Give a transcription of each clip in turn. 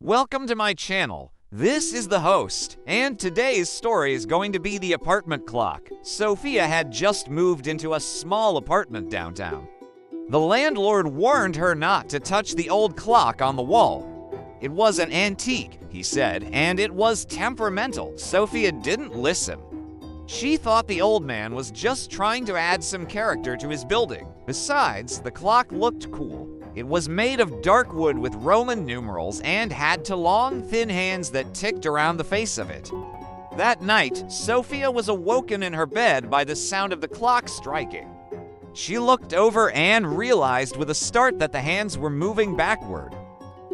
Welcome to my channel. This is the host, and today's story is going to be the apartment clock. Sofia had just moved into a small apartment downtown. The landlord warned her not to touch the old clock on the wall. It was an antique, he said, and it was temperamental. Sofia didn't listen. She thought the old man was just trying to add some character to his building. Besides, the clock looked cool. It was made of dark wood with Roman numerals and had two long, thin hands that ticked around the face of it. That night, Sofia was awoken in her bed by the sound of the clock striking. She looked over and realized with a start that the hands were moving backward.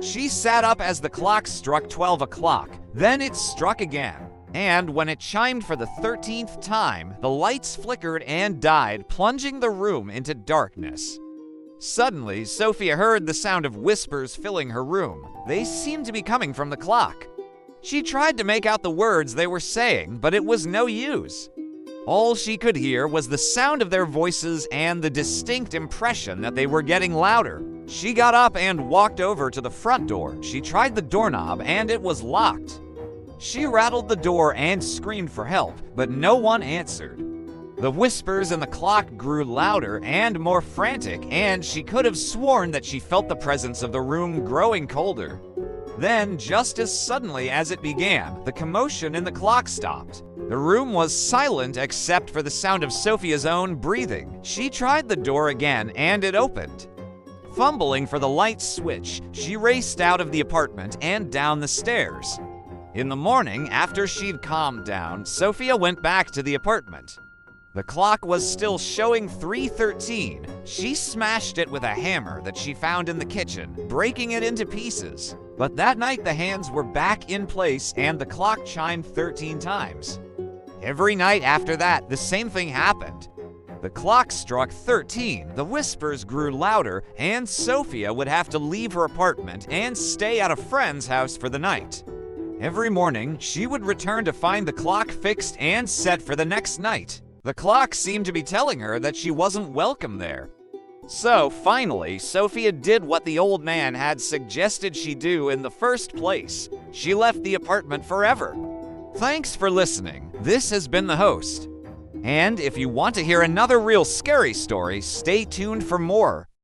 She sat up as the clock struck 12 o'clock. Then it struck again. And when it chimed for the 13th time, the lights flickered and died, plunging the room into darkness. Suddenly, Sofia heard the sound of whispers filling her room. They seemed to be coming from the clock. She tried to make out the words they were saying, but it was no use. All she could hear was the sound of their voices and the distinct impression that they were getting louder. She got up and walked over to the front door. She tried the doorknob, and it was locked. She rattled the door and screamed for help, but no one answered. The whispers in the clock grew louder and more frantic, and she could have sworn that she felt the presence of the room growing colder. Then, just as suddenly as it began, the commotion in the clock stopped. The room was silent except for the sound of Sofia's own breathing. She tried the door again, and it opened. Fumbling for the light switch, she raced out of the apartment and down the stairs. In the morning, after she'd calmed down, Sofia went back to the apartment. The clock was still showing 3:13. She smashed it with a hammer that she found in the kitchen, breaking it into pieces. But that night the hands were back in place and the clock chimed 13 times. Every night after that, the same thing happened. The clock struck 13, the whispers grew louder, and Sofia would have to leave her apartment and stay at a friend's house for the night. Every morning, she would return to find the clock fixed and set for the next night. The clock seemed to be telling her that she wasn't welcome there. So, finally, Sofia did what the old man had suggested she do in the first place. She left the apartment forever. Thanks for listening. This has been the host. And if you want to hear another real scary story, stay tuned for more.